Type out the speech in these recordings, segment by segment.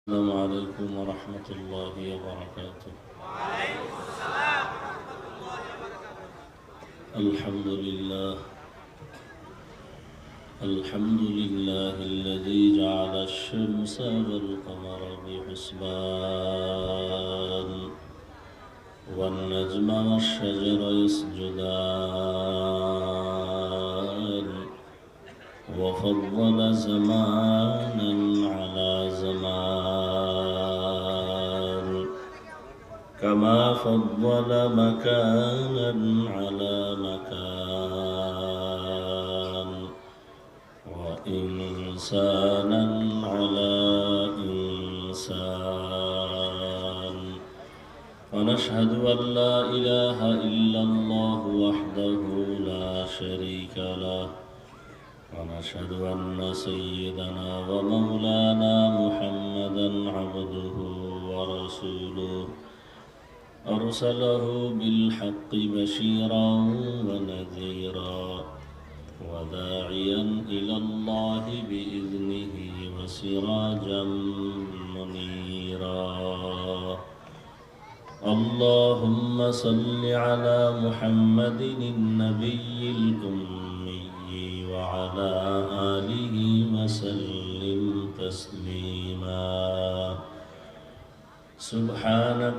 السلام عليكم ورحمة الله وبركاته. الحمد لله الذي جعل الشمس والقمر بحسبان والنجم والشجر يسجدان وفضل زمانا على زمان كما فضل مكانا على مكان وإنسانا على إنسان ونشهد أن لا إله إلا الله وحده لا شريك له ونشهد أن سيدنا ومولانا محمدا عبده ورسوله أرسله بالحق بشيرا ونذيرا وداعيا إلى الله بإذنه وسراجا منيرا اللهم صل على محمد النبي الأمي وعلى آله وسلم تسليما سبحانك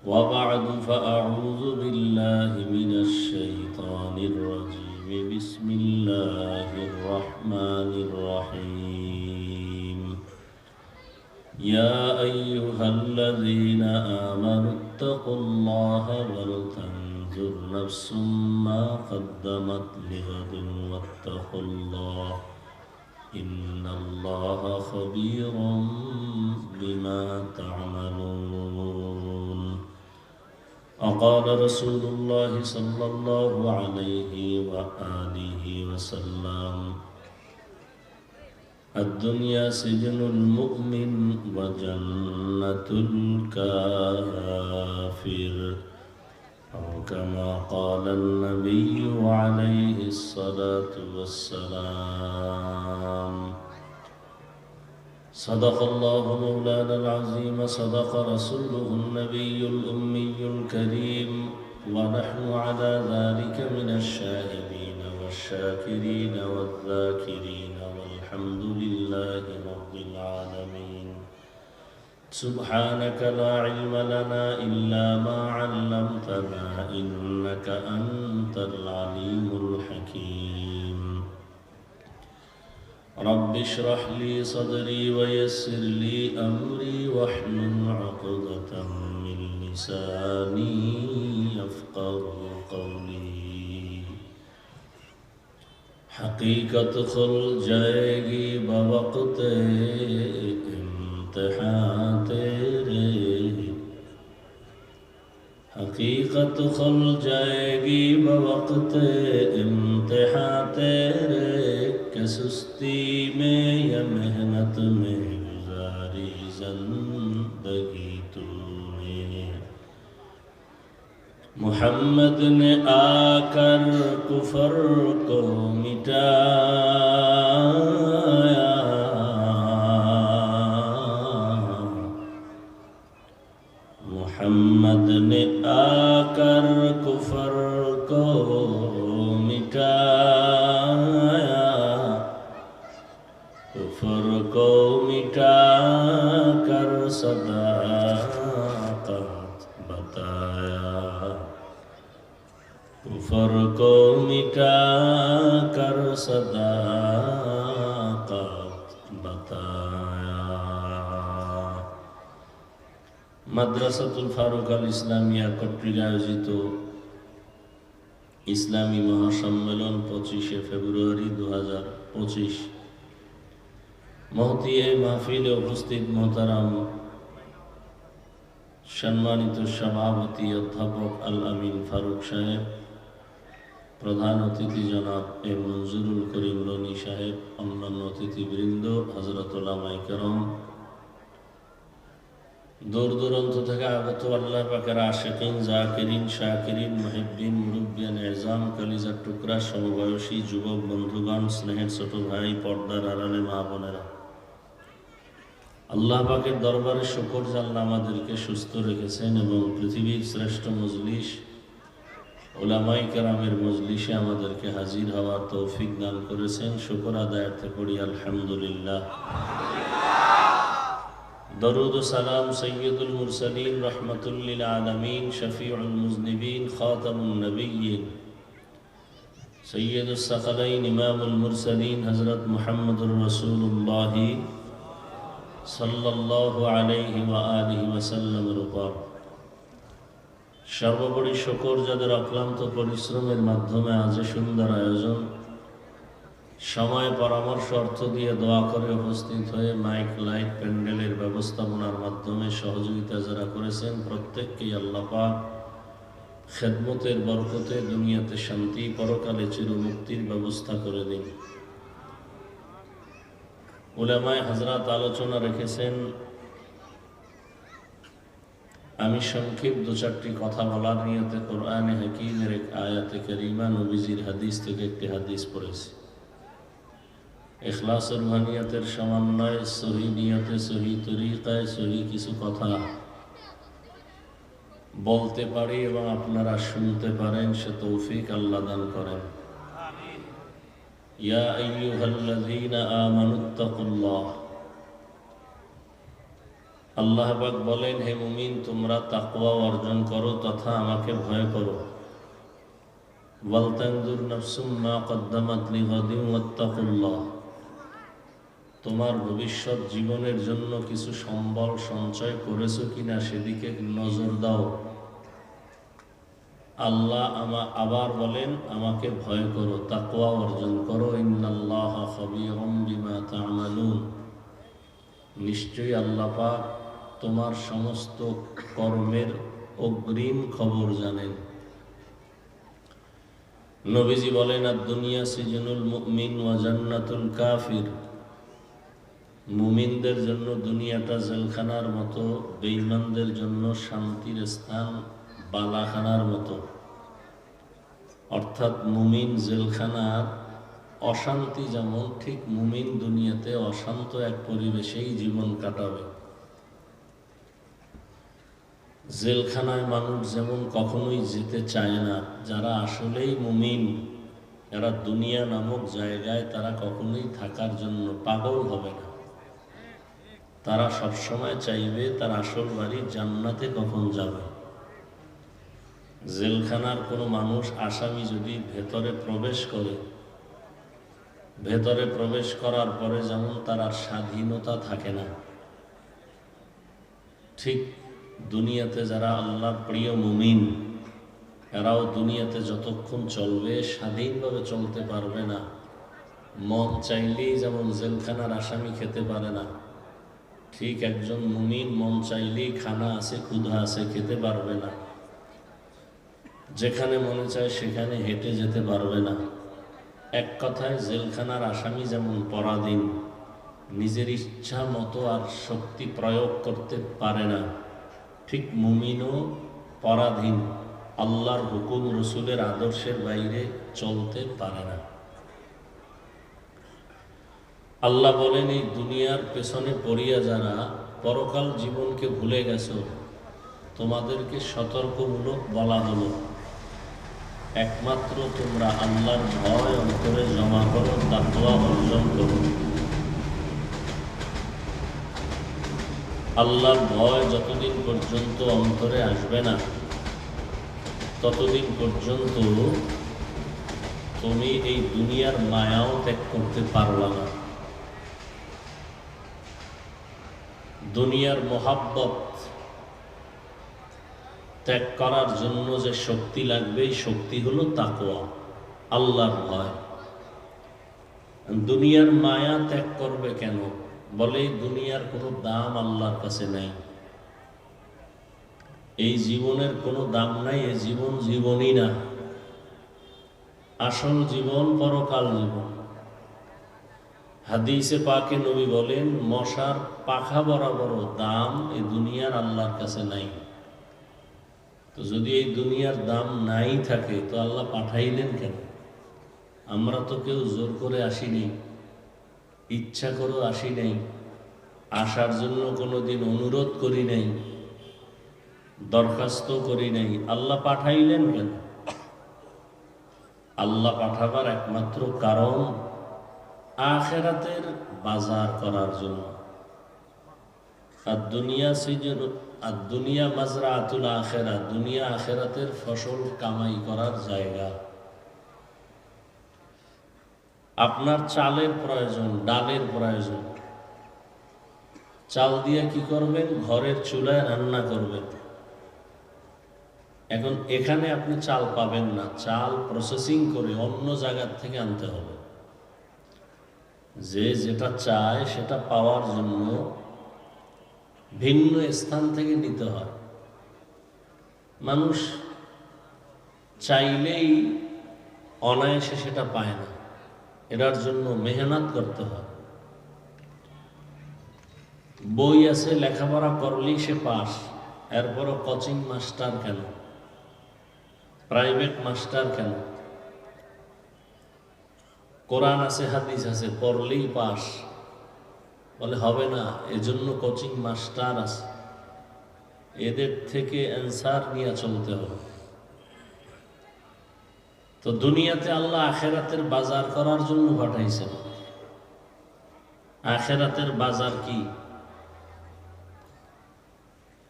وبعد فأعوذ بالله من الشيطان الرجيم بسم الله الرحمن الرحيم يا أيها الذين آمنوا اتقوا الله ولتنظر نفس ما قدمت لغد واتقوا الله إن الله خبير بما تعملون وقال رسول الله صلى الله عليه وآله وسلم الدنيا سجن المؤمن وجنة الكافر أو كما قال النبي عليه الصلاة والسلام صدق الله مولانا العظيم صدق رسوله النبي الأمي الكريم ونحن على ذلك من الشاهدين والشاكرين والذاكرين والحمد لله رب العالمين سبحانك لا علم لنا إلا ما علمتنا إنك أنت العليم الحكيم رب اشرح لي صدري ويسر لي أمري واحلل عقدة من لساني يفقه قولي حقیقت کھل جائے گی بوقت امتحان تیرے حقیقت کھل جائے گی بوقت امتحان تیرے کہ سستی میں یا محنت میں گزاری زندگی تو نے محمد نے آ کر کفر کو مٹایا محمد نے آ کر کفر کو مٹایا کفر کو مٹا کر صداقت بتایا کفر کو مٹا کر صداقت بتایا মাদ্রাসাতুল ফারুক আল ইসলামিয়া কর্তৃক আয়োজিত ইসলামী মহাসম্মেলন 25শে ফেব্রুয়ারি 2025 মহতী এই মাহফিলে উপস্থিত মোহতারাম সম্মানিত সভাপতি অধ্যাপক আল আমিন ফারুক সাহেব প্রধান অতিথি জনাব এ মঞ্জুরুল করিম রনি সাহেব অন্যান্য অতিথিবৃন্দ হযরত উলামায়ে কেরাম দূর দূরান্ত থেকে আগত আল্লাহর পাকের আশিকিন জাকিরিন শাকিরিন মুহিব্বিন মুরব্বিয়ান এজাম কলিজার টুকরা সমবয়সী যুবক বন্ধুগণ স্নেহের ছোট ভাই পর্দার আড়ালে মা বোনেরা আল্লাহ পাকের দরবারে শুকর যে আল্লাহ আমাদেরকে সুস্থ রেখেছেন এবং পৃথিবীর শ্রেষ্ঠ মজলিস উলামায়ে কেরামের মজলিসে আমাদেরকে হাজির হওয়ার তৌফিক দান করেছেন। শুকর আদায়ার্থে পড়ি আলহামদুলিল্লাহ। দরুদ ও সালাম সৈয়দুল মুরসালিন রহমাতুল লিল আলামিন শফিউল মুজনিবিন খাতামুন নবিয়্যিন সৈয়দুস সাকালাইন ইমামুল মুরসালিন হযরত মুহাম্মদুর রাসূলুল্লাহ সাল্লাল্লাহু আলাইহি ওয়া আলিহি ওয়াসাল্লামের উপর সর্বোপরি শুকর যাদের অক্লান্ত পরিশ্রমের মাধ্যমে আজ সুন্দর আয়োজন, সময় পরামর্শ অর্থ দিয়ে দোয়া করে উপস্থিত হয়ে মাইক লাইট প্যান্ডেলের ব্যবস্থাপনার মাধ্যমে সহযোগিতা যারা করেছেন প্রত্যেককেই আল্লাহ পাক খেদমতের বরকতে দুনিয়াতে শান্তি, পরকালে চিরমুক্তির ব্যবস্থা করে দিন। উলামায়ে হযরত আলোচনা রেখেছেন, আমি সংক্ষেপ দু চারটি কথা বলার নিয়তে কোরআনে হাকীমের এক আয়াতে কারিমা, নবীজির হাদিস থেকে একটি হাদিস পড়েছি। ইখলাস ও রুহানিয়াতের সমন্বয়ে সহি নিয়তে, সহি তরিকায়, সহি কিছু কথা বলতে পারি এবং আপনারা শুনতে পারেন, সে তৌফিক আল্লাহ দান করেন। ইয়া আইয়ুহাল্লাযীনা আমানুত্তাকুল্লাহ, আল্লাহ পাক বলেন, হে মুমিন তোমরা তাকওয়া অর্জন করো তথা আমাকে ভয় করো। ওয়ালতানজুর নাফসুম মা কদ্দামাত লিগাদিন ওয়াত্তাকুল্লাহ, তোমার ভবিষ্যৎ জীবনের জন্য কিছু সম্বল সঞ্চয় করেছো কিনা সেদিকে নজর দাও। আল্লাহ আবার বলেন, আমাকে ভয় করো, তাকওয়া অর্জন করো। ইন্নাল্লাহা খাবীরুম বিমা তা'মালুন, নিশ্চয়ই আল্লাহ পাক তোমার সমস্ত কর্মের অগ্রিম খবর জানেন। নবীজি বলেন, আদ-দুনিয়া সিজনুল মুমিন ওয়া জান্নাতুল কাফির, মুমিনদের জন্য দুনিয়াটা জেলখানার মতো, বেঈমানদের জন্য শান্তির স্থান বালাখানার মতো। অর্থাৎ মুমিন জেলখানার অশান্তি যেমন, ঠিক মুমিন দুনিয়াতে অশান্ত এক পরিবেশেই জীবন কাটাবে। জেলখানায় মানুষ যেমন কখনোই যেতে চায় না, যারা আসলেই মুমিন এরা দুনিয়া নামক জায়গায় তারা কখনোই থাকার জন্য পাগল হবে না। তারা সবসময় চাইবে তার আসল বাড়ি জান্নাতে কখন যাবে। জেলখানার কোনো মানুষ, আসামি যদি ভেতরে প্রবেশ করে, ভেতরে প্রবেশ করার পরে যেমন তার আর স্বাধীনতা থাকে না, ঠিক দুনিয়াতে যারা আল্লাহর প্রিয় মুমিন এরাও দুনিয়াতে যতক্ষণ চলবে স্বাধীনভাবে চলতে পারবে না। মন চাইলেই যেমন জেলখানার আসামি খেতে পারে না, ঠিক একজন মুমিন মন চাইলেই খানা আছে, ক্ষুধা আছে, খেতে পারবে না। যেখানে মনে চায় সেখানে হেঁটে যেতে পারবে না। এক কথায় জেলখানার আসামি যেমন পরাধীন, নিজের ইচ্ছা মতো আর শক্তি প্রয়োগ করতে পারে না, ঠিক মুমিনও পরাধীন, আল্লাহর হুকুম রসুলের আদর্শের বাইরে চলতে পারে না। আল্লাহ বলেন, এই দুনিয়ার পেছনে পড়িয়া যারা পরকাল জীবনকে ভুলে গেছো, তোমাদেরকে সতর্কমূলক বলা হলো, একমাত্র তোমরা আল্লাহর ভয় অন্তরে জমা করো, তাকওয়া অর্জন করো। আল্লাহর ভয় যতদিন পর্যন্ত অন্তরে আসবে না, ততদিন পর্যন্ত তুমি এই দুনিয়ার মায়াও ত্যাগ করতে পারবা না। দুনিয়ার মোহাব্বত ত্যাগ করার জন্য যে শক্তি লাগবে, এই শক্তি হলো তাকওয়া, আল্লাহর ভয়। দুনিয়ার মায়া ত্যাগ করবে কেন? বলে দুনিয়ার কোনো দাম আল্লাহর কাছে নাই, এই জীবনের কোনো দাম নাই, এই জীবন জীবনই না। আসল জীবন পরকাল জীবন। হাদিসে পাকে নবী বলেন, মশার পাখা বরাবর দাম এই দুনিয়ার আল্লাহর কাছে নাই। তো যদি এই দুনিয়ার দাম নাই থাকে তো আল্লাহ পাঠাইলেন কেন? আমরা তো কেউ জোর করে আসিনি, ইচ্ছা করে আসি নাই। আসার জন্য কোনোদিন অনুরোধ করি নাই, দরখাস্ত করি নাই। আল্লাহ পাঠাইলেন কেন? আল্লাহ পাঠাবার একমাত্র কারণ আখিরাতের বাজার করার জন্য। আর দুনিয়া মাজরাতুল আখিরা, দুনিয়া আখিরাতের ফসল কামাই করার জায়গা। আপনার চালের প্রয়োজন, ডালের প্রয়োজন। চাল দিয়ে কি করবেন? ঘরের চুলায় রান্না করবেন। এখন এখানে আপনি চাল পাবেন না, চাল প্রসেসিং করে অন্য জায়গার থেকে আনতে হবে। যে যেটা চায় সেটা পাওয়ার জন্য ভিন্ন স্থান থেকে নিতে হয়। মানুষ চাইলেই অনায়াসে সেটা পায় না, এটার জন্য মেহনত করতে হয়। বই আছে, লেখাপড়া করলেই সে পাস, এরপরও কোচিং মাস্টার কেন, প্রাইভেট মাস্টার কেন? কোরআন আছে, হাদিস আছে, পড়লেই পাস বলে হবে না, এজন্য কোচিং মাস্টার আছে, এদের থেকে অ্যান্সার নিয়ে চলতে হবে। তো দুনিয়াতে আল্লাহ আখিরাতের বাজার করার জন্য পাঠাইছেন। আখিরাতের বাজার কি?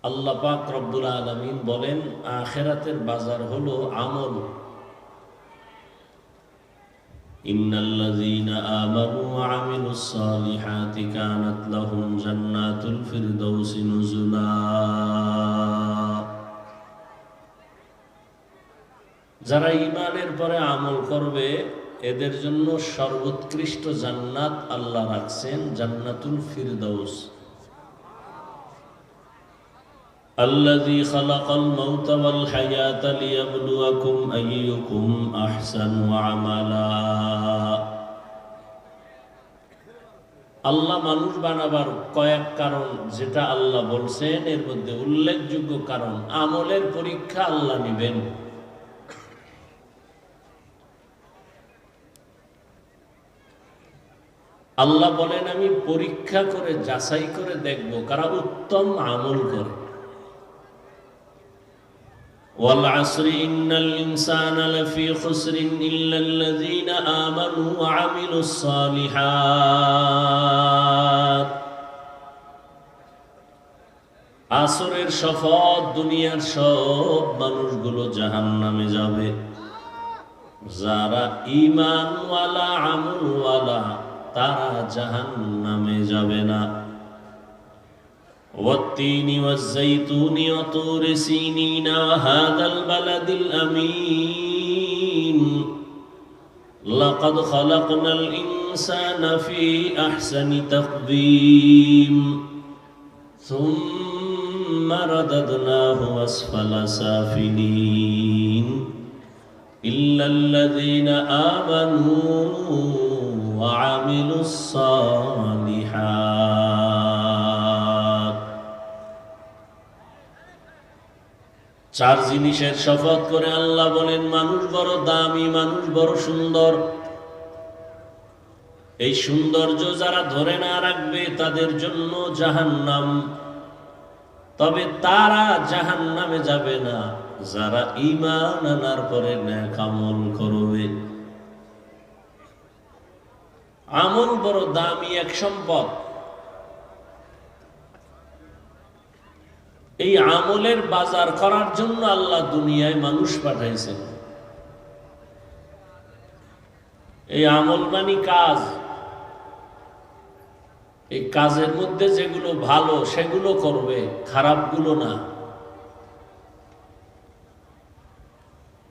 আল্লাহ পাক রব্বুল আলামিন বলেন আখিরাতের বাজার হলো আমল। ইন্নাল্লাযীনা আমানু ওয়া আমিলুস সালিহাতি কানাত লাহুম জান্নাতুল ফিরদাউসি নুজুলা। যারা ঈমানের পরে আমল করবে এদের জন্য সর্বোৎকৃষ্ট জান্নাত আল্লাহ রাখছেন, জান্নাতুল ফিরদাউস। আল্লাযী খালাকাল মাউতা ওয়াল হায়াতা লিয়াবলুয়াকুম আইয়ুকুম আহসানু আমালা। আল্লাহ মানুষ বানাবার কয়েক কারণ যেটা আল্লাহ বলছেন, এর মধ্যে উল্লেখযোগ্য কারণ আমলের পরীক্ষা আল্লাহ নেবেন। আল্লাহ বলেন আমি পরীক্ষা করে যাচাই করে দেখব কারা উত্তম আমল করে। ওয়াল আসরি ইন্নাল ইনসানা লাফি খুসরিন ইল্লাল্লাযীনা আমানু ওয়া আমিলুস সালিহাত। আসরের শপথ, দুনিয়ার সব মানুষগুলো জাহান্নামে যাবে, যারা ঈমানওয়ালা আমলওয়ালা তারা জাহান্নামে যাবে না। ওয়াত-তিনি ওয়াজ-যাইতুনি ওয়া তুরি সিনিন ওয়া হাযাল বালাদিল আমিন লাকাদ খালাকনাল ইনসানা ফি আহসানি তাকবীম সুম্মা রাদাদনাহু আসফালা সাফিলিন ইল্লাল্লাযীনা আমানু ওয়া আমিলুস সালিহাত। চার জিনিসের শপথ করে আল্লাহ বলেন মানুষ বড় দামি, মানুষ বড় সুন্দর। এই সৌন্দর্য যারা ধরে না রাখবে তাদের জন্য জাহান্নাম। তবে তারা জাহান্নামে যাবে না যারা ঈমান আনার পরে নেক আমল করবে। আমল বড় দামি এক সম্পদ। এই আমলের বাজার করার জন্য আল্লাহ দুনিয়ায় মানুষ পাঠাইছেন। এই আমল মানে কাজ। এই কাজের মধ্যে যেগুলো ভালো সেগুলো করবে, খারাপগুলো না।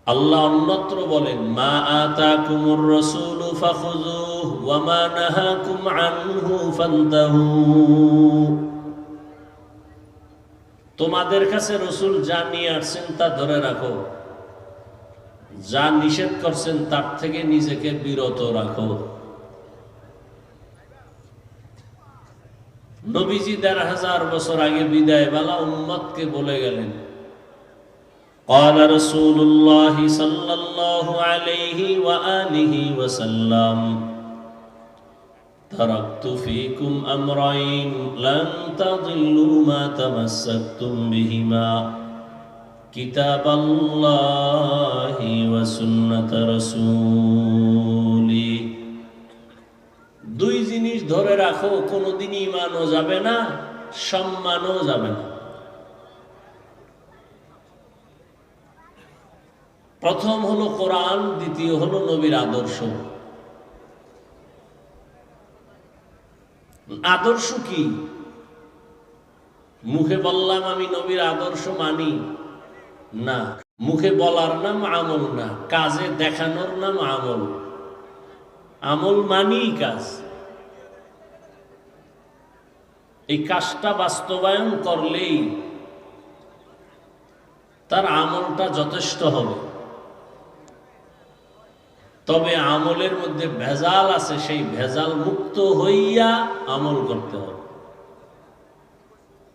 আল্লাহ অন্যত্র বলেন মা আতাকুমুর রাসূলু ফাখুযুহু ওয়া মা নাহাকুম আনহু ফান্তাহু। তোমাদের কাছে রাসূল যা নিয়ে আসছেন তা ধরে রাখো, যা নিষেধ করছেন তার থেকে নিজেকে বিরত রাখো। নবীজি ১৫০০ বছর আগে বিদায়বেলা উম্মতকে বলে গেলেন قال رسول الله صلى الله عليه وآله وسلم তারাকতু ফীকুম আমরাইন লান তাদিল্লু মা তামাসসাকতুম বিহিমা কিতাবাল্লাহি ওয়া সুন্নাত রাসূলি। দুই জিনিস ধরে রাখো, কোনোদিন ঈমানও যাবে না, সম্মানও যাবে না। প্রথম হলো কোরআন, দ্বিতীয় হলো নবীর আদর্শ। আদর্শ কি? মুখে বললাম আমি নবীর আদর্শ মানি না, মুখে বলার নাম আমল না, কাজে দেখানোর নাম আমল। আমল মানি কাজ, এই কাজটা বাস্তবায়ন করলেই তার আমলটা যথেষ্ট হবে। তবে আমলের মধ্যে ভেজাল আছে, সেই ভেজাল মুক্ত হইয়া আমল করতে হবে।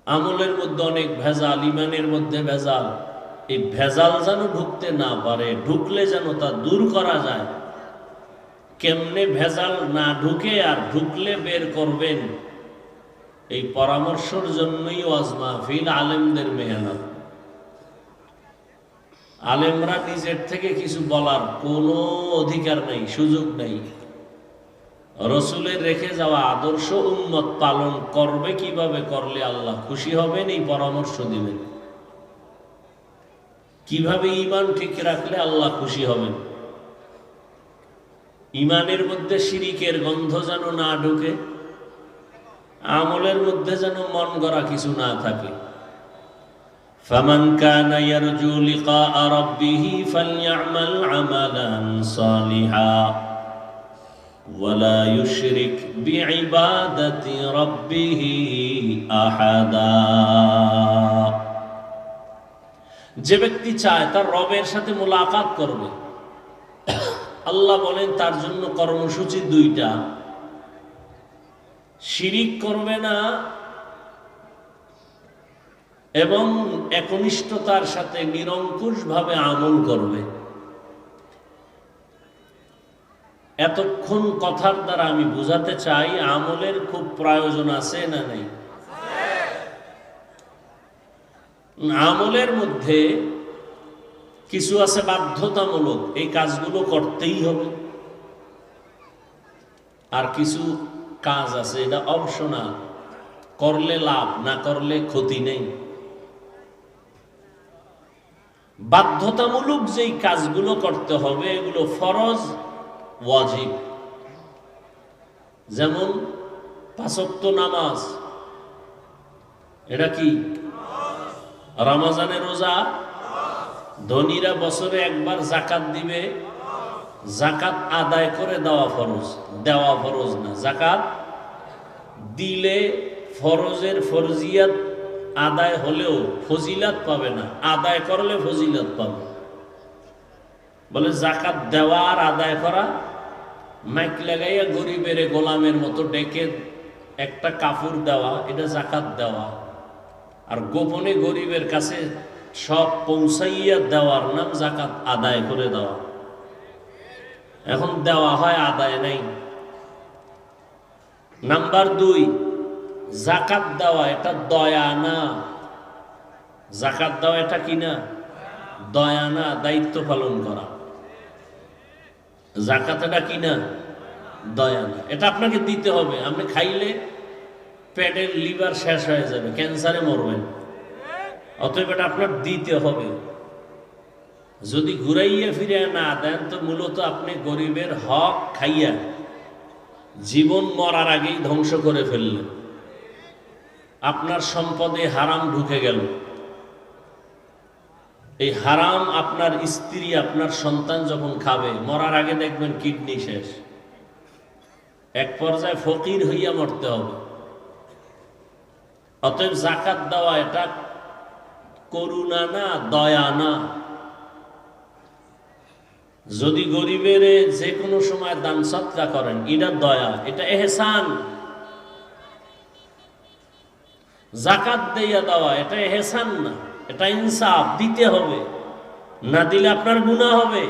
আমলের মধ্যে অনেক ভেজাল, ইমানের মধ্যে ভেজাল, এই ভেজাল যেন ঢুকতে না পারে, ঢুকলে যেন তা দূর করা যায়। কেমনে ভেজাল না ঢুকে আর ঢুকলে বের করবেন, এই পরামর্শের জন্যই ওয়াজ মাহফিল, আলেমদের মেহনত। আলেমরা নিজের থেকে কিছু বলার কোনো অধিকার নেই, সুযোগ নেই। রসুলের রেখে যাওয়া আদর্শ উম্মত পালন করবে কিভাবে, করলে আল্লাহ খুশি হবেন, এই পরামর্শ দিবেন। কিভাবে ঈমান ঠিক রাখলে আল্লাহ খুশি হবেন, ঈমানের মধ্যে শিরিকের গন্ধ যেন না ঢুকে, আমলের মধ্যে যেন মন গড়া কিছু না থাকে। فمن كان يرجو لقاء ربه فليعمل عملا صالحا ولا يشرك بعبادة ربه أحدا। যে ব্যক্তি চায় তার রবের সাথে মোলাকাত করবে, আল্লাহ বলেন তার জন্য কর্মসূচি দুইটা। শিরিক করবে না এবং একনিষ্ঠতার সাথে নিরঙ্কুশভাবে আমল করবে। এতক্ষণ কথার দ্বারা আমি বুঝাতে চাই, আমলের খুব প্রয়োজন আছে না নেই? আমলের মধ্যে কিছু আছে বাধ্যতামূলক, এই কাজগুলো করতেই হবে, আর কিছু কাজ আছে এটা অপশনাল, করলে লাভ, না করলে ক্ষতি নেই। বাধ্যতামূলক যেই কাজগুলো করতে হবে এগুলো ফরজ, ওয়াজিব। যেমন 5 ওয়াক্ত নামাজ, এটা কি? রমজানের রোজা, ধনীরা বছরে একবার যাকাত দিবে, যাকাত আদায় করে দেওয়া ফরজ, দেওয়া ফরজ না। যাকাত দিলে ফরজের ফরজিয়াত আদায় হলেও ফজিলাত পাবে না, আদায় করলে ফজিলাত পাবে। বলে জাকাত দেওয়া আর আদায় করা, মাইক লাগাইয়া গরিবের গোলামের মতো ডেকে একটা কাপড় দেওয়া, এটা জাকাত দেওয়া। আর গোপনে গরিবের কাছে সব পৌঁছাইয়া দেওয়ার নাম জাকাত আদায় করে দেওয়া। এখন দেওয়া হয়, আদায় নাই। নাম্বার 2, জাকাত দেওয়া এটা দয়া না। জাকাত দেওয়া এটা কি না? দয়া না, দায়িত্ব পালন করা। জাকাত এটা কি না? দয়া না। এটা আপনাকে দিতে হবে। আপনি খাইলে পেটের লিভার শেষ হয়ে যাবে, ক্যান্সারে মরবেন, অতএব এটা আপনার দিতে হবে। যদি ঘুরাইয়া ফিরে না দেন তো মূলত আপনি গরিবের হক খাইয়া জীবন মরার আগেই ধ্বংস করে ফেললেন। আপনার সম্পদে হারাম ঢুকে গেল। এই হারাম আপনার স্ত্রী, আপনার সন্তান যখন খাবে, মরার আগে দেখবেন কিডনি শেষ, এক পর্যায়ে ফকির হইয়া মরতে হবে। অতএব জাকাত দেওয়া এটা করুণা না, দয়া না। যদি গরিবের যে কোনো সময় দান সৎকা করেন, এটা দয়া, এটা এহসান। জাকাত দিয়া দেওয়া এটা এহসান না, এটা ইনসাফ, দিতে হবে, না দিলে আপনার গুনাহ হবে।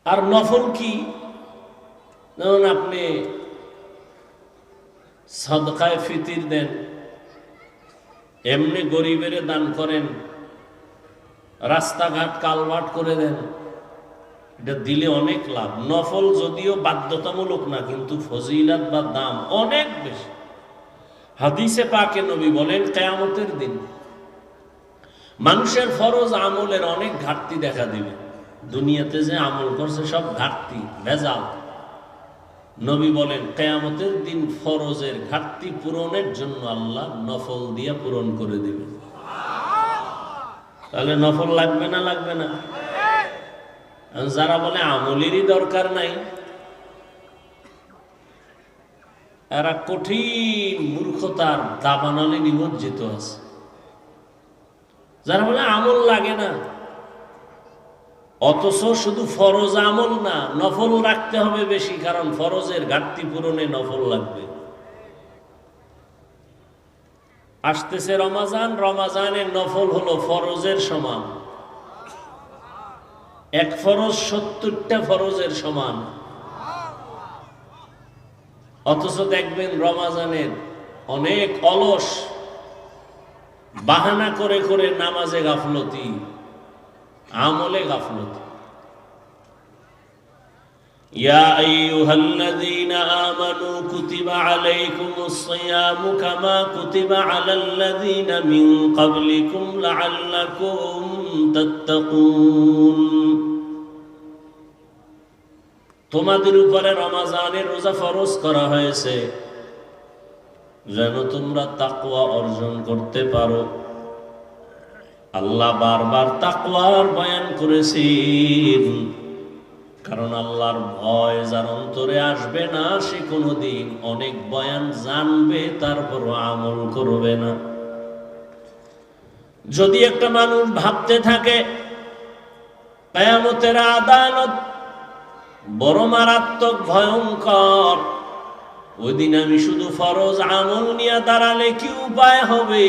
আর নফল কি? যেমন আপনি সাদকায়ে ফিতির দেন, এমনি গরিবের দান করেন, রাস্তাঘাট কালভার্ট করে দেন, এটা দিলে অনেক লাভ। নফল যদিও বাধ্যতামূলক না, কিন্তু ফজিলত বা দাম অনেক বেশি। হাদিসে পাকে নবী বলেন, কিয়ামতের দিন মানুষের ফরজ আমলের অনেক ঘাটতি দেখা দিবে। দুনিয়াতে যে আমল করছে সব ঘাটতি, ভেজাল। নবী বলেন, কিয়ামতের দিন ফরজের ঘাটতি পূরণের জন্য আল্লাহ নফল দিয়ে পূরণ করে দিবে। তাহলে নফল লাগবে না? লাগবে না? যারা বলে আমলেরই দরকার নাই, এরা কঠিন মূর্খতার দাবানলে নিমজ্জিত আছে। যারা বলে আমল লাগে না, অথচ শুধু ফরজ আমল না, নফল রাখতে হবে বেশি, কারণ ফরজের ঘাটতি পূরণে নফল লাগবে। আসতেছে রমাজান, রমাজানের নফল হলো ফরজের সমান। এক ফরজ 70টা ফরজের সমান। অথচ দেখবেন রমাজানের অনেক অলস, বাহানা করে করে নামাজে গাফলতি, আমলে গাফলতি। ইয়া আইয়ুহাল্লাযীনা আমানু কুতিবা আলাইকুমুস সিয়ামু কামা কুতিবা আলাল্লাযীনা মিন ক্বাবলিকুম লাআল্লাকুম তাত্তাকুন। তোমাদের উপরে রমাজানের রোজা ফরজ করা হয়েছে যেন তোমরা তাকওয়া অর্জন করতে পারো। আল্লাহ বারবার তাকওয়ার বয়ান করেছেন, কারণ আল্লাহর ভয় যার অন্তরে আসবে না, সে কোনোদিন অনেক বয়ান জানবে তারপরও আমল করবে না। যদি একটা মানুষ ভাবতে থাকে কিয়ামতের আদালত বড় মারাত্মক ভয়ঙ্কর, ওই দিন আমি শুধু ফরজ আমল নিয়ে দাঁড়ালে কি উপায় হবে?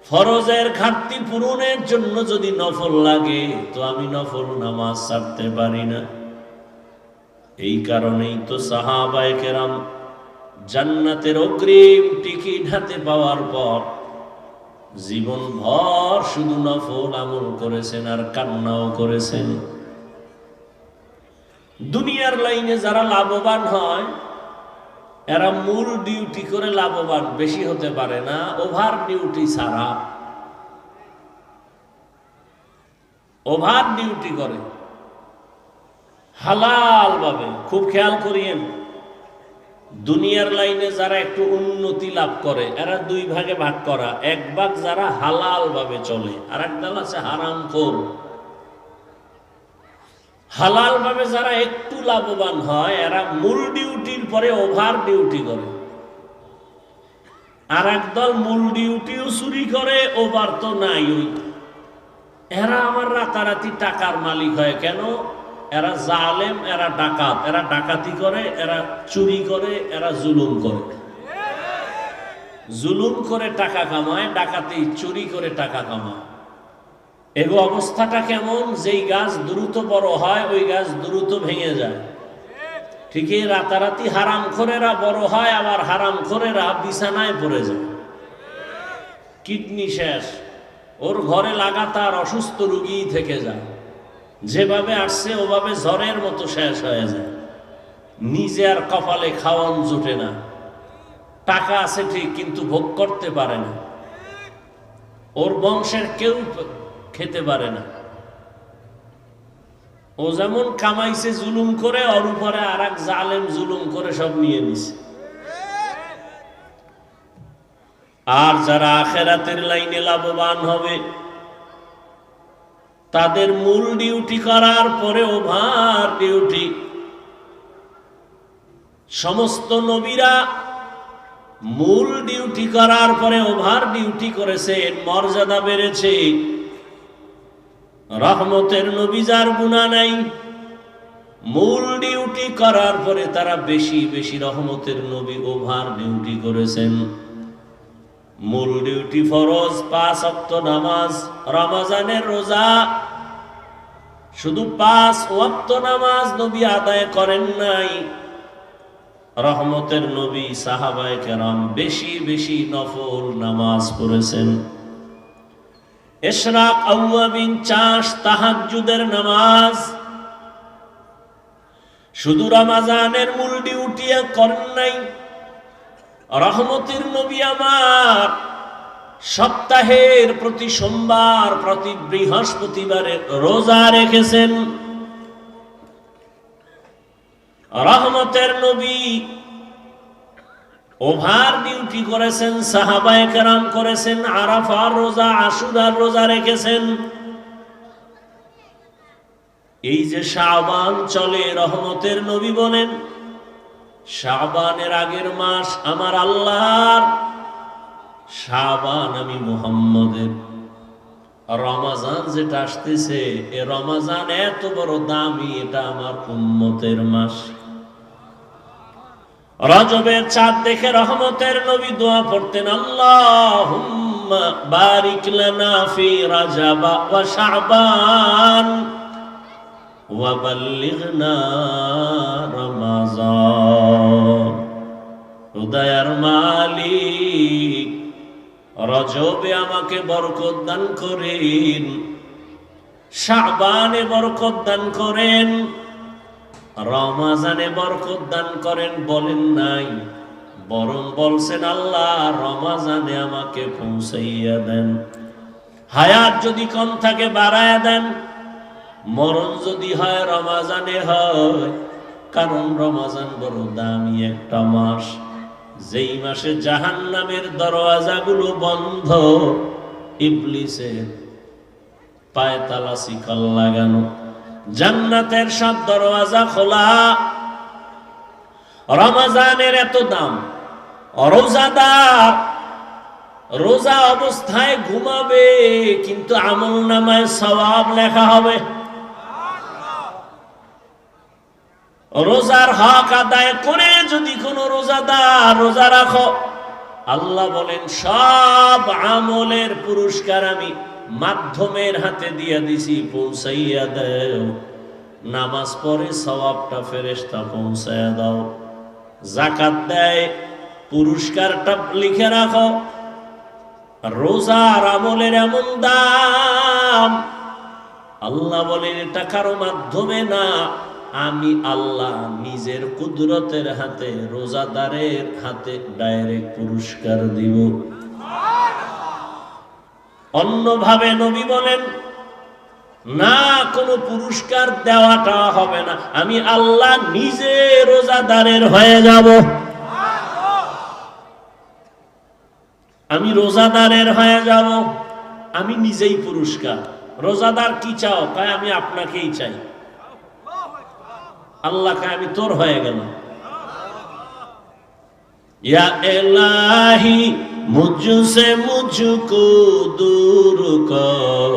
ফরজের ঘাটতি পূরণের জন্য যদি নফল লাগে, তো আমি নফল নামাজ ছাড়তে পারি না। এই কারণেই তো সাহাবায়ে কেরাম জান্নাতের অগ্রিম টিকিট হাতে পাওয়ার পর জীবন ভর শুধু নফল আমল করেছেন আর কান্নাও করেছেন। দুনিয়ার লাইনে যারা লাভবান হয়, এরা মূল ডিউটি করে লাভবান বেশি হতে পারে না, ওভার ডিউটি ছাড়া। ওভার ডিউটি করে হালাল ভাবে। খুব খেয়াল করিয়েন, দুনিয়ার লাইনে যারা একটু উন্নতি লাভ করে, এরা দুই ভাগে ভাগ করা। এক ভাগ যারা হালাল ভাবে চলে, আর এক দল আছে হারামখোর। হালাল ভাবে যারা একটু লাভবান হয়, এরা মূল ডিউটির পরে ওভার ডিউটি করে। আর একদল মূল ডিউটিও চুরি করে, ওভার তো নাই। ওই এরা আমার রাতারাতি টাকার মালিক হয় কেন? এরা জালেম, এরা ডাকাত, এরা ডাকাতি করে, এরা চুরি করে, এরা জুলুম করে। জুলুম করে টাকা কামায়, ডাকাতি চুরি করে টাকা কামায়। এগো অবস্থাটা কেমন? যেই গাছ দ্রুত বড় হয়, ওই গাছ দ্রুত ভেঙে যায়। ঠিকই রাতারাতি হারামখোরেরা বড় হয়, আবার হারামখোরেরা বিছানায় পড়ে যায়, কিডনি শেষ, ওর ঘরে লাগাতার অসুস্থ রোগী থেকে যায়। যেভাবে আসছে ওভাবে ঝড়ের মতো শেষ হয়ে যায়। নিজে আর কপালে খাওয়ান জোটে না। টাকা আছে ঠিক, কিন্তু ভোগ করতে পারে না। ওর বংশের কেউ খেতে পারে না। ও যেমন কামাইছে জুলুম করে, ওর উপরে আর এক জালেম জুলুম করে সব নিয়ে নিছে। আর যারা আখিরাতের লাইনে লাভবান হবে, তাদের মূল ডিউটি করার পরে ওভার ডিউটি। সমস্ত নবীরা মূল ডিউটি করার পরে ওভার ডিউটি করেছেন, মর্যাদা বেড়েছে। রহমতের নবী যার গুনাহ নাই, মূল ডিউটি করার পরে তারা বেশি বেশি রহমতের নবী ওভার ডিউটি করেছেন। মূল ডিউটি ফরজ 5 ওয়াক্ত নামাজ, রমজানের রোজা, শুধু 5 ওয়াক্ত নামাজ নবী আদায় করেন নাই, রহমতের নবী সাহাবায়ে কেরাম বেশি বেশি নফল নামাজ পড়েছেন। ইশরাক, আওয়াবিন, চাষ, তাহাজ্জুদের নামাজ শুধু রমজানের মূল ডিউটি করেন নাই, রহমতের নবী আমার সপ্তাহের প্রতি সোমবার, প্রতি বৃহস্পতিবারে রোজা রেখেছেন। রহমতের নবী ওভার ডিউটি করেছেন, সাহাবায়ে কেরাম করেছেন, আরাফার রোজা, আশুরার রোজা রেখেছেন। এই যে শাবান চলে, রহমতের নবী বলেন শাবানের আগের মাস আমার আল্লাহর, শাবান আমি মুহাম্মদের। রমজান যেটা আসতেছে, এ রমজান এত বড় দামি, এটা আমার উম্মতের মাস। রজবের চাঁদ দেখে রহমতের নবী দোয়া পড়তেন, আল্লাহুম্মা বারিক লানা ফি রজব ওয়া শাবান ওয়া বাল্লিগনা রমাজান। দয়ার মালিক, রজবে আমাকে বরকত দান করেন, শাবানে বরকত দান করেন, রমজানে বরকত দান করেন। বলেন নাই, বরং বলছেন আল্লাহ রমজানে আমাকে পৌঁছাইয়া দেন। হায়াত যদি কম থাকে বাড়ায়া দেন, মরণ যদি হয় রমজানে হয়। কারণ রমজান বড় দামি একটা মাস, যেই মাসে জাহান্নামের দরওয়াজাগুলো বন্ধ, ইবলিসের পায়ে তালা শিকল লাগানো, জান্নাতের সব দরওয়াজা খোলা। রমজানের এত দাম। রোজাদার রোজা অবস্থায় ঘুমাবে, কিন্তু আমলনামায় সওয়াব লেখা হবে। রোজার হক আদায় করে যদি কোনো রোজাদার রোজা রাখো, আল্লাহ বলেন সব আমলের পুরস্কার আমি মাধ্যমের হাতে দিয়ে দিছি, পৌঁছাইয়া দাও। নামাজ পড়ে সওয়াবটা ফেরেশতা পৌঁছাইয়া দাও। যাকাত দেয়, পুরস্কারটা লিখে রাখো। রোজার আমলের এমন দাম, আল্লাহ বলেন এটা কারো মাধ্যমে না, আমি আল্লাহ নিজের কুদরতের হাতে রোজাদারের হাতে ডাইরেক্ট পুরস্কার দিব। অন্যভাবে নবী বলেন না, কোনো পুরস্কার দেওয়াটা হবে না, আমি আল্লাহ নিজে রোজাদারের হয়ে যাব। আমি রোজাদারের হয়ে যাব, আমি নিজেই পুরস্কার। রোজাদার কি চাও? কয় আমি আপনাকেই চাই। আল্লাহ কয় আমি তোর হয়ে গেলাম। या इलाही मुझसे मुझको दूर कर,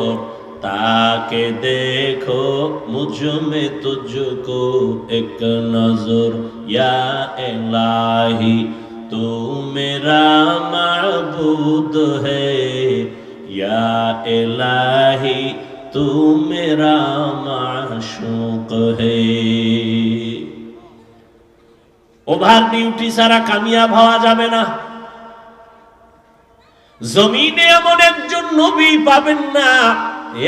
ताके देखो मुझ में तुझको एक नजर। या इलाही तू मेरा माबूद है, या इलाही तू मेरा माशूक है। ওভার ডিউটি ছাড়া কামিয়াব হওয়া যাবে না। জমিনে এমন একজন নবী পাবেন না,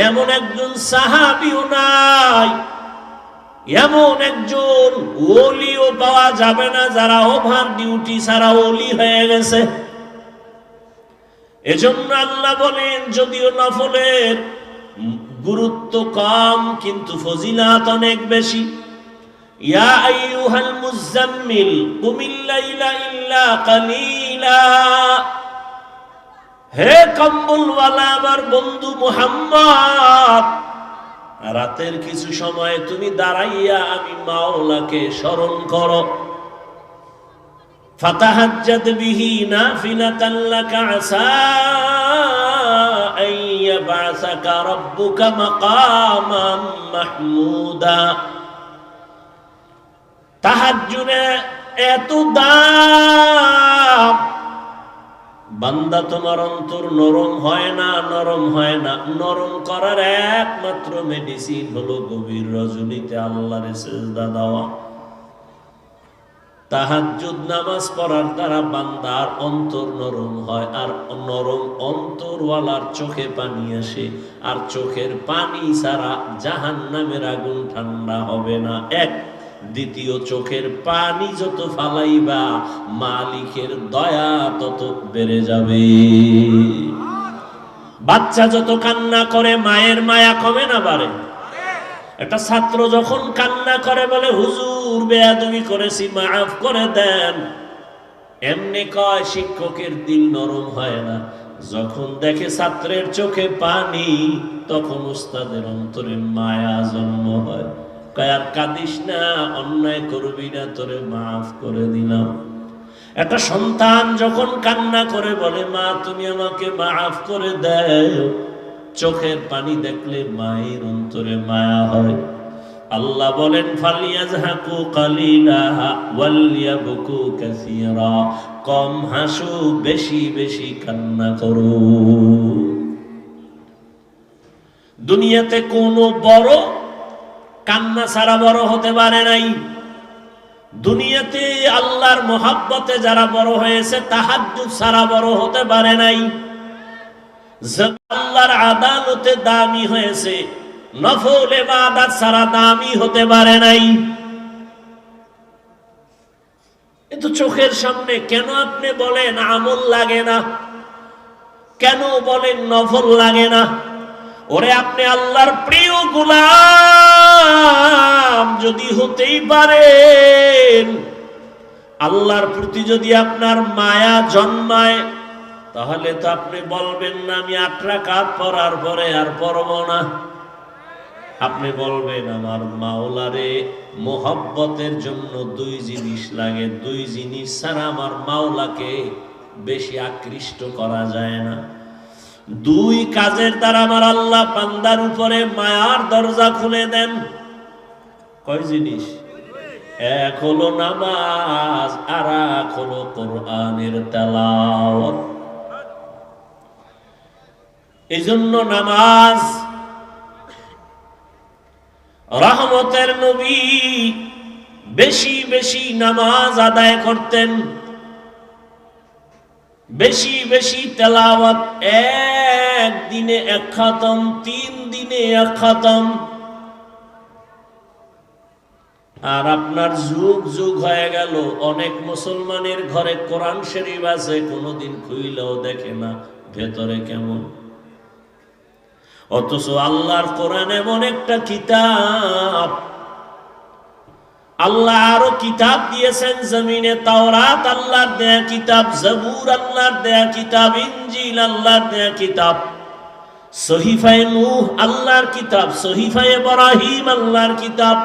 এমন একজন সাহাবীও নাই, এমন একজন ওলিও পাওয়া যাবে না যারা ওভার ডিউটি ছাড়া ওলি হয়ে গেছে। এজন্য আল্লাহ বলেন যদিও নফলের গুরুত্ব কম, কিন্তু ফজিলাত অনেক বেশি। ইয়া আইয়ুহাল মুযাম্মিল কুমিল লাইলা ইল্লা কালিলা, হে কম্বলওয়ালা আমার বন্ধু মুহাম্মদ, রাতের কিছু সময় তুমি দাঁড়াইয়া আমি মাওলাকে স্মরণ করো। ফাতাহাজ্জাদ বিহি নাফিলাতান লাকা আসা আন ইয়াবআসাকা রাব্বুকা মাকামান মাহমুদা। তাহাজ্জুদে এত দাম, বান্দা তোমার অন্তর নরম হয় না, নরম হয় না। নরম করার একমাত্র মেডিসিন হলো গভীর রজনীতে আল্লাহর সিজদা দেওয়া। তাহাজ্জুদ নামাজ পড়ার দ্বারা বান্দার অন্তর নরম হয়, আর নরম অন্তরওয়ালার চোখে পানি আসে, আর চোখের পানি ছাড়া জাহান্নামের আগুন ঠান্ডা হবে না। এক। দ্বিতীয়, চোখের পানি যত ফালাইবা মালিকের দয়া তত বেড়ে যাবে। বাচ্চা যত কান্না করে মায়ের মায়া কমে না বাড়ে? একটা ছাত্র যখন কান্না করে বলে হুজুর বেয়াদবি করেছি মাফ করে দেন, এমনি কয়, শিক্ষকের দিল নরম হয় না। যখন দেখে ছাত্রের চোখে পানি, তখন উস্তাদের অন্তরে মায়া জন্ম হয়। কয় আর কাঁদিস না, অন্যায় করবি না, তোরে মাফ করে দিলাম। একটা সন্তান যখন কান্না করে বলে মা তুমি আমাকে মাফ করে দাও, চোখের পানি দেখলে মায়ের অন্তরে মায়া হয়। আল্লাহ বলেন ফালিয়াজহাকু কালিলা ওয়ালিয়াবকু কাসীরা, কম হাসো বেশি বেশি কান্না করো। দুনিয়াতে কোনো বড় কান্না ছাড়া বড় হতে পারে নাই। দুনিয়াতে আল্লাহর মহাব্বতে যারা বড় হয়েছে তাহাজ্জুদ ছাড়া বড় হতে পারে নাই। আল্লাহর আদালতে দামি হয়েছে, নফল ইবাদত ছাড়া দামি হতে পারে নাই। কিন্তু চোখের সামনে কেন আপনি বলেন আমল লাগে না, কেন বলেন নফল লাগে না? ওরে আপনি আল্লাহর প্রিয় গোলাম যদি হতেই পারেন, আল্লাহর প্রতি যদি আপনার মায়া জন্মায়, তাহলে তো আপনি বলবেন না আমি 8 রাকাত পড়ার পরে আর পড়ব না। আপনি বলবেন আমার মাওলারে মোহাব্বতের জন্য 2 জিনিস লাগে, 2 জিনিস ছাড়া আমার মাওলাকে বেশি আকৃষ্ট করা যায় না। 2 কাজের দ্বারা আমার আল্লাহ বান্দার উপরে মায়ার দরজা খুলে দেন। কয় জিনিস? এক হলো নামাজ, আর এক হলো কোরআনের তেলাওয়াত। এজন্য নামাজ, রহমতের নবী বেশি বেশি নামাজ আদায় করতেন, বেশি বেশি তেলাওয়াত। 1 দিনে 1 খতম, 3 দিনে 1 খতম। আর আপনার যুগ যুগ হয়ে গেল, অনেক মুসলমানের ঘরে কোরআন শরীফ আছে, কোনোদিন খুইলেও দেখে না ভেতরে কেমন। অথচ আল্লাহর কোরআন এমন একটা কিতাব, আল্লাহ আরো কিতাব দিয়েছেন জমিনে। তাওরাত আল্লাহর দেয়া কিতাব, জবুর আল্লাহর দেয়া কিতাব, ইনজিল আল্লাহর দেয়া কিতাব, সহিফায়ে নূহ আল্লাহর কিতাব, সহিফায়ে ইব্রাহিম আল্লাহর কিতাব।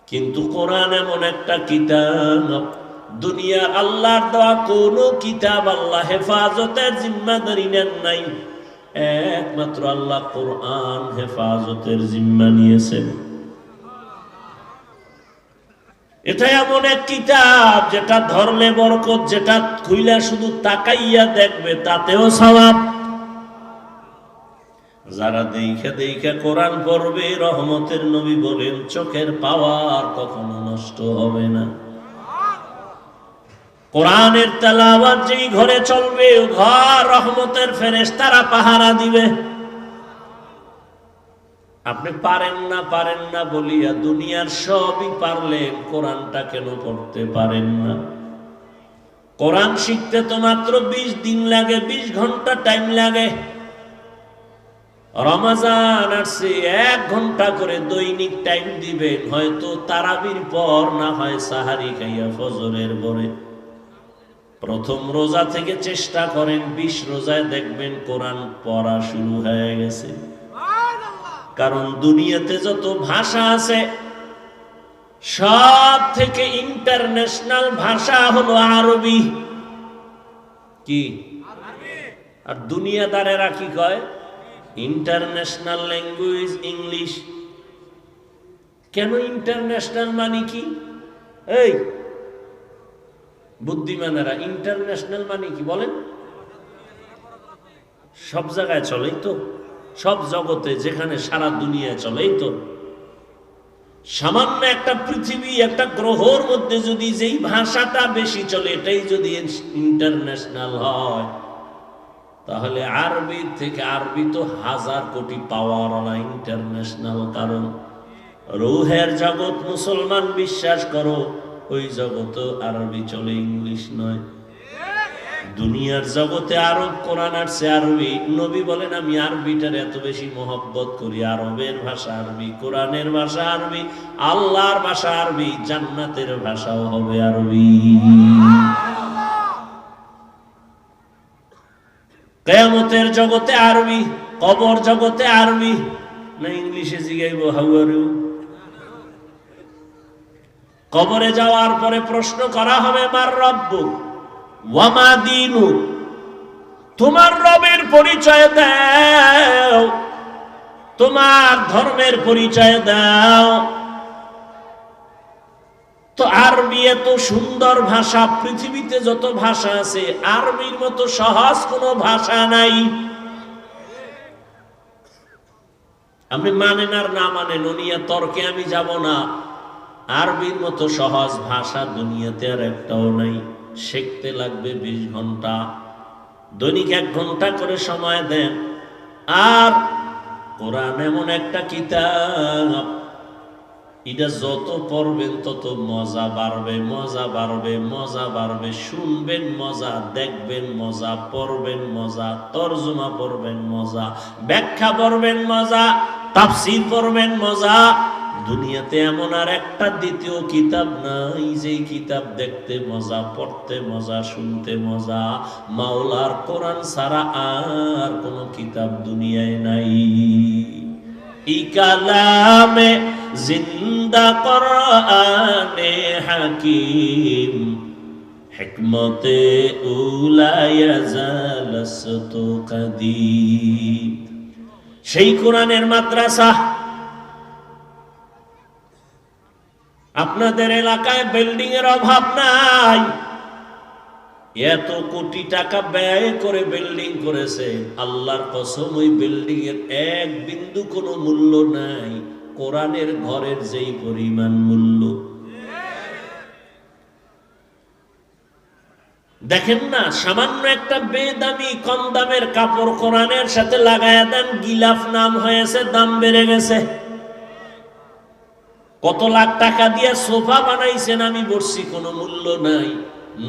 কিন্তু কোরআন এমন একটা কিতাব, দুনিয়ার আল্লাহর দেওয়া কোন কিতাব আল্লাহ হেফাজতের জিম্মাদারি নেন নাই, একমাত্র আল্লাহ কোরআন হেফাজতের জিম্মা নিয়েছেন। এটা এমন এক কিতাব যেটা ধরলে বরকত, যেটা খুইলা শুধু তাকাইয়া দেখবে তাতেও সওয়াব। যারা দেখে দেখে কোরআন পড়বে, রহমতের নবী বলেন চোখের পাওয়ার কখনো নষ্ট হবে না। কোরআনের তেলাওয়াত যেই ঘরে চলবে, ও ঘর রহমতের ফেরেশতারা পাহারা দিবে। আপনি পারেন না বলিয়া দুনিয়ার সবই পারলেন, কোরআনটা কেন পড়তে পারেন না? কোরআন শিখতে তো মাত্র 20 দিন লাগে, 20 ঘন্টা টাইম লাগে। রমজান আসছে, 1 ঘন্টা করে দৈনিক টাইম দিবেন, হয়তো তারাবির পর, না হয় সাহারি খাইয়া ফজরের পরে। প্রথম রোজা থেকে চেষ্টা করেন, 20 রোজায় দেখবেন কোরআন পড়া শুরু হয়ে গেছে। কারণ দুনিয়াতে যত ভাষা আছে, সব থেকে ইন্টারন্যাশনাল ভাষা হলো আরবি। কি? আর দুনিয়াদারেরা কি কয়? International language English. কেন ইন্টারন্যাশনাল মানে কি? এই বুদ্ধিমানেরা ইন্টারন্যাশনাল মানে কি বলেন? সব জায়গায় চলেই তো, সব জগতে যেখানে সারা দুনিয়ায় চলেই তো। সামান্য একটা পৃথিবী, একটা গ্রহর মধ্যে যদি যেই ভাষাটা বেশি চলে এটাই যদি ইন্টারন্যাশনাল হয়, তাহলে আরবির থেকে, আরবি তো 1000 কোটি পাওয়ার ইন্টারন্যাশনাল। কারণ রুহের জগৎ মুসলমান বিশ্বাস করো, ওই জগতে আরবি চলে, ইংলিশ নয়। দুনিয়ার জগতে আরব, কোরআন আসছে আরবি। নবী বলেন আমি আরবিটার এত বেশি মহব্বত করি, আরবের ভাষা আরবি, কোরআনের ভাষা আরবি, আল্লাহর ভাষা আরবি, জান্নাতের ভাষাও হবে আরবি। কিয়ামতের জগতে আরবি, কবর জগতে আরবি, না ইংলিশে জিগাইব হাউ আর ইউ। কবরে যাওয়ার পরে প্রশ্ন করা হবে মার রব্বুক ওয়া মা দীনুক, তোমার রবের পরিচয় দাও, তোমার ধর্মের পরিচয় দাও। তো আরবি এত সুন্দর ভাষা, পৃথিবীতে যত ভাষা আছে আরবির মতো সহজ কোনো ভাষা নাই। আপনি মানেন আর না মানেন, নিয়ে তর্কে আমি যাব না। আরবির মতো সহজ ভাষা দুনিয়াতে আর একটাও নাই। শিখতে লাগবে 20 ঘন্টা, দৈনিক 1 ঘন্টা করে সময় দেন। আর কোরআন এমন একটা কিতাব, এটা যত পড়বেন তত মজা বাড়বে, মজা বাড়বে, মজা বাড়বে। শুনবেন মজা, দেখবেন মজা, পড়বেন মজা, তরজমা পড়বেন মজা, ব্যাখ্যা পড়বেন মজা, তাফসীর পড়বেন মজা। দুনিয়াতে এমন আর একটা দ্বিতীয় কিতাব নাই যেই কিতাব দেখতে মজা, পড়তে মজা, শুনতে মজা। মাওলার কোরআন ছাড়া আর কোন কিতাব দুনিয়ায় নাই। ই কালামে জিন্দা কোরআনে হাকিম, হিকমতে উলা ইয়াজালাসতু কাদিম। সেই কোরআনের মাদ্রাসা। আপনাদের এলাকায় বিল্ডিং এর অভাব নাই, এত কোটি টাকা ব্যয় করে বিল্ডিং করেছে, আল্লাহর কসম ওই বিল্ডিং এর এক বিন্দু কোনো মূল্য নাই কোরআনের ঘরের যেই পরিমাণ মূল্য। দেখেন না, সামান্য একটা বেদামি কম দামের কাপড় কোরআনের সাথে লাগায়া দেন, গিলাফ নাম হয়েছে, দাম বেড়ে গেছে। কত লাখ টাকা দিয়ে সোফা বানাইছেন, আমি বলছি কোনো মূল্য নাই।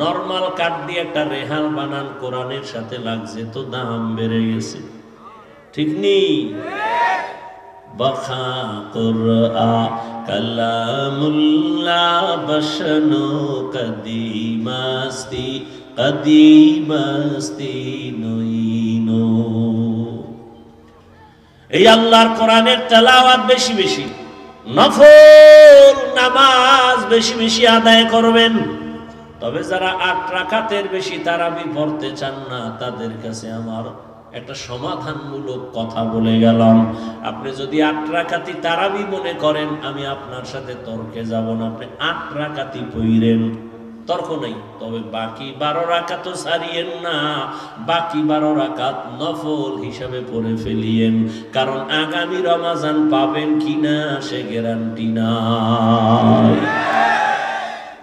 নরমাল কাঠ দিয়ে একটা রেহাল বানান, কোরআনের সাথে লাগছে তো দাম বেড়ে গেছে। ঠিক নেই? বখা কুরআন কালামুল্লাহ বশনো কদিমাস্তি কদিমাস্তি নইনো। এই আল্লাহর কোরআনের তেলাওয়াত বেশি বেশি, নফল নামাজ বেশি বেশি আদায় করবেন। তবে যারা 8 রাকাতের বেশি তারাবি পড়তে চান না, তাদের কাছে আমার একটা সমাধানমূলক কথা বলে গেলাম। আপনি যদি 8 রাকাতি তারাবি মনে করেন, আমি আপনার সাথে তর্কে যাব না। আপনি 8 রাকাতি পড়েন, তর্ক নেই। তবে বাকি 12 রাকাতও ছাড়িয়েন না, বাকি 12 রাকাত নফল হিসাবে পড়ে ফেলিয়েন। কারণ আগামী রমজান পাবেন কিনা সে গ্যারান্টি নাই।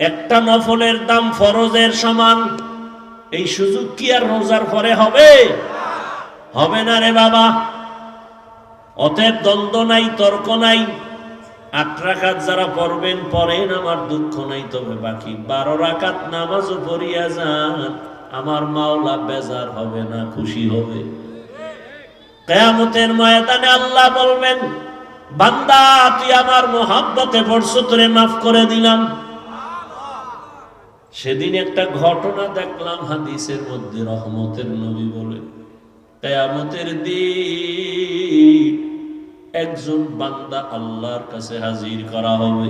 একটা নফলের দাম ফরজের সমান। এই সুযোগ কি আর রোজার পরে হবে? হবে না রে বাবা। অতএব দ্বন্দ্ব নাই, তর্ক নাই। 8 রাকাত যারা পড়বেন পড়েন, আমার দুঃখ নাই। তবে বাকি 12 রাকাত নামাজও পড়িয়া যান, আমার মাওলা বেজার হবে না, খুশি হবে। কিয়ামতের ময়দানে আল্লাহ বলবেন, বান্দা তুই আমার মহব্বতে পড়ছ, তোরে মাফ করে দিলাম। সেদিন একটা ঘটনা দেখলাম হাদিসের মধ্যে, রহমতের নবী বলে, কিয়ামতের দিন একজন বান্দা আল্লাহর কাছে হাজির করা হবে।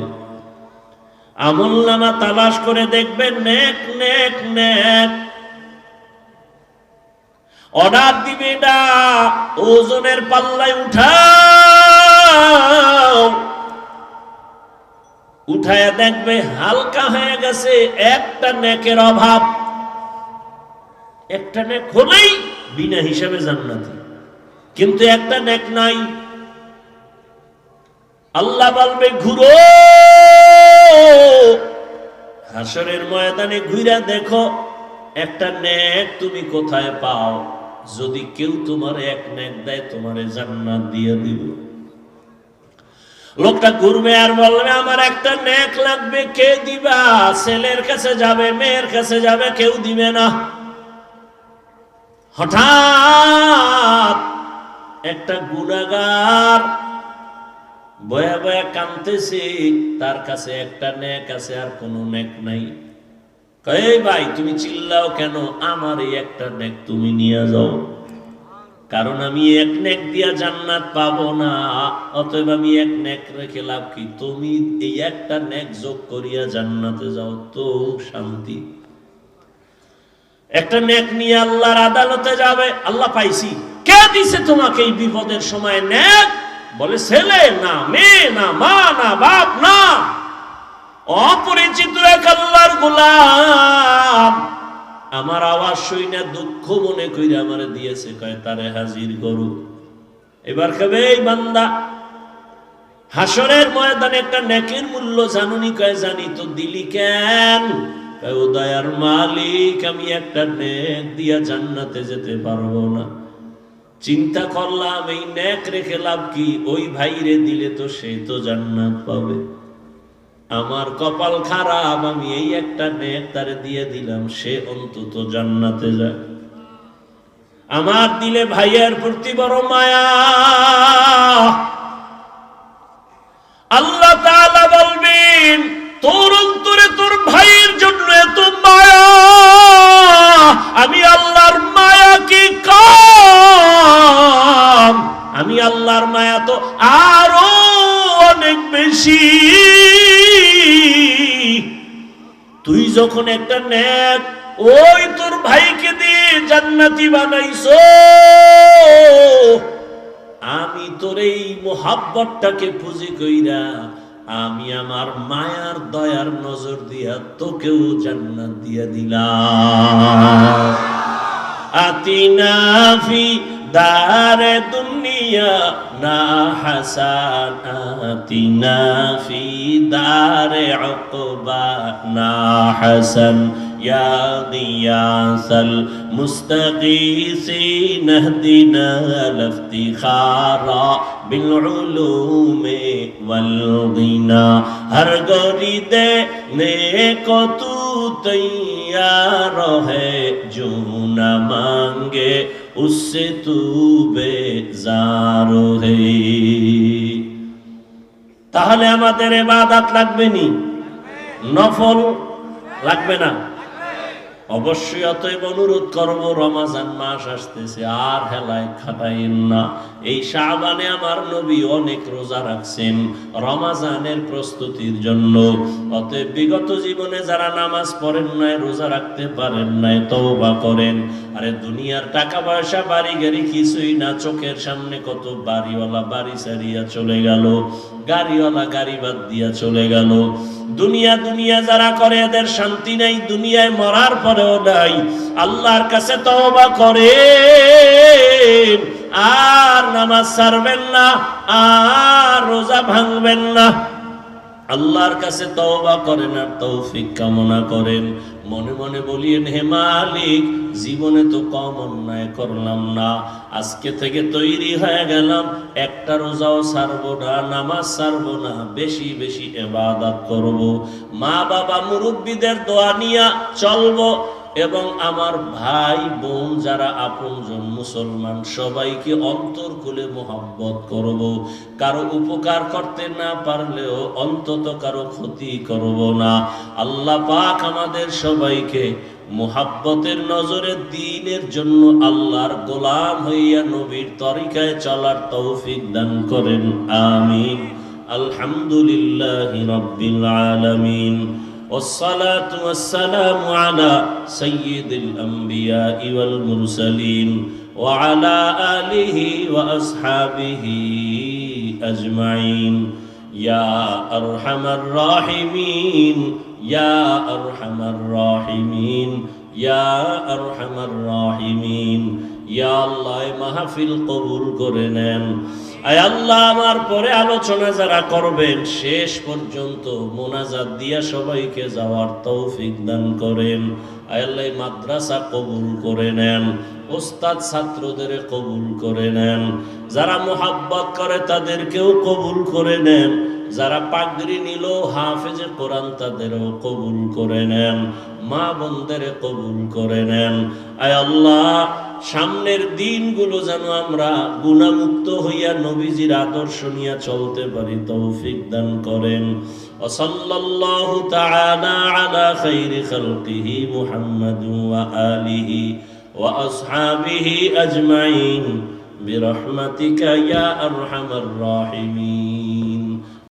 আমলনামা তালাশ করে দেখবেন, নেক নেক নেক। অর্ডার দিবে না, ওজনের পাল্লায় উঠাও। উঠায়া দেখবে হালকা হয়ে গেছে, একটা নেকের অভাব। একটা নেক হলেই বিনা হিসাবে জান্নাতি, কিন্তু একটা নেক নাই। আল্লাহ বলবে ঘুরো, হাসরের ময়দানে ঘুরে দেখো একটা নেক তুমি কোথায় পাও। যদি কেউ তোমার এক নেক দেয়, তোমারে জান্নাত দিয়ে দিব। লোকটা ঘুরবে আর বলবে আমার একটা নেক লাগবে, কে দিবা? ছেলের কাছে যাবে, মেয়ের কাছে যাবে, কেউ দিবে না। হঠাৎ একটা গুনাহগার বয়া বয়া কাঁদতেছে, তার কাছে একটা নেক আছে আর কোনো নেক নাই। কই ভাই তুমি চিল্লাও কেন? আমার এই একটা নেক তুমি নিয়ে যাও, কারণ আমি এক নেক দিয়া জান্নাত পাবো না, অতএব আমি এক নেক রেখে লাভ কি? তুমি এই একটা নেক যোগ করিয়া জান্নাতে যাও, তো শান্তি। একটা নেক নিয়ে আল্লাহর আদালতে যাবে। আল্লাহ পাইছি, কে দিছে তোমাকে এই বিপদের সময় নেক? বলে ছেলে না, মেয়ে না, মা না, বাপ না, অপরিচিত এক আল্লাহর গোলাম আমার আওয়াজ শুনে দুঃখ মনে কইরা আমারে দিয়েছে, কয় তারে হাজির করু। এবার কবে এই বান্দা হাসরের ময়দানে একটা নেকের মূল্য জানুনি? কয় জানি। তো দিলি কেন? কয় ও দয়ার মালিক, আমি একটা নেক দিয়া জান্নাতে যেতে পারবো না। চিন্তা করলাম এই নেক রেখে লাভ কি? ওই ভাইরে দিলে তো সে তো জান্নাত পাবে। আমার কপাল খারাপ, আমি এই একটা নেক তারে দিয়ে দিলাম, সে অন্তত জান্নাতে যায়। আমার দিলে ভাইয়ের প্রতি বড় মায়া। আল্লাহ তাআলা বলবেন তোর অন্তরে তোর ভাইয়ের জন্য এত মায়া, আমি আল্লাহর মায়া কি কম? আমি আল্লাহর মায়া তো আরো অনেক বেশি। তুই যখন একটা নেক ওই তোর ভাইকে দিয়ে জান্নাতি বানাইছো, আমি তোর এই মোহাব্বতটাকে পুঁজি কইরা আমি আমার মায়ার দয়ার নজর দিয়া তোকেও জান্নাত দিয়া দিলাম। আতিনা ফি দারে দুনিয়া না হাসান, আতিনা ফি দারে উকবা না হাসান, ইয়া গিয়াসাল মুস্তাগীসিন ইহদিনা লিফতিখারা বিল উলুমি ওয়াল গিনা। হর গরি দে নেকো তু তৈয়ার है जो न मांगे उससे तू बेजार है। তাহলে আমাদের ইবাদত লাগবে নি? নফল লাগবে না? অবশ্যই। অতএব অনুরোধ করবো, রমজান মাস আসতেছে, আর হেলায় খাটাইন না। এই শাবানে আমার নবী অনেক রোজা রাখছেন রমজানের প্রস্তুতির জন্য। অতএব বিগত জীবনে যারা নামাজ পড়েন নাই, রোজা রাখতে পারেন নাই, তওবা করেন। আরে দুনিয়ার টাকা পয়সা বাড়ি গাড়ি কিছুই না, চোখের সামনে কত বাড়িওয়ালা বাড়ি ছাড়িয়া চলে গেল, গাড়িওয়ালা গাড়ি বাদ দিয়া চলে গেল। দুনিয়া দুনিয়া যারা করে এদের শান্তি নাই, দুনিয়ায় মরার পরেও নাই। আল্লাহর কাছে তওবা করেন, আর নামাজ ছাড়বেন না, আর রোজা ভাঙবেন না। আল্লাহর কাছে তওবা করেন আর তৌফিক কামনা করেন। মনে মনে বলিয়েন, হে মালিক, জীবনে তো কম অন্যায় করলাম না, আজকে থেকে তৈরি হয়ে গেলাম, একটা রোজাও ছাড়বো না, নামাজ ছাড়বো না, বেশি বেশি ইবাদত করব, মা বাবা মুরব্বীদের দোয়া নিয়ে চলবো, এবং আমার ভাই বোন যারা আপনজন মুসলমান সবাইকে অন্তর খুলে মোহাব্বত করব। কারো উপকার করতে না পারলেও অন্তত কারো ক্ষতি করব না। আল্লাহ পাক আমাদের সবাইকে মোহাব্বতের নজরে দ্বীনের জন্য আল্লাহর গোলাম হইয়া নবীর তরিকায় চলার তৌফিক দান করেন, আমিন। আলহামদুলিল্লাহি রাব্বিল আলামিন। والصلاة والسلام على سيد الأنبياء والمرسلين وعلى آله وأصحابه أجمعين ইয়া আরহামার রাহিমিন, ইয়া আরহামার রাহিমিন, ইয়া আরহামার রাহিমিন। ইয়া আল্লাহ, এই মাহফিল কবুল করে নেন। আয় আল্লাহ, আমার পরে আলোচনা যারা করবেন শেষ পর্যন্ত মোনাজাত দিয়া সবাইকে যাওয়ার তৌফিক দান করেন। আয় আল্লাহ, এই মাদ্রাসা কবুল করে নেন, ওস্তাদ ছাত্রদের কবুল করে নেন, যারা মোহাব্বত করে তাদেরকেও কবুল করে নেন, যারা পাগড়ি নিল হাফেজে কোরআন তাদেরও কবুল করে নেন, মা বোনদের কবুল করে নেন। আয় আল্লাহ, সামনের দিনগুলো যেন আমরা গুনাহমুক্ত হইয়া নবীজির আদর্শ নিয়ে চলতে পারি, তৌফিক দান করেন। ওয়া সাল্লাল্লাহু তাআলা আলা খাইরি খালকিহি মুহাম্মাদিন ওয়া আলিহি ওয়া আসহাবিহি আজমাইন বিরহমাতিকা ইয়া আরহামার রাহিমিন।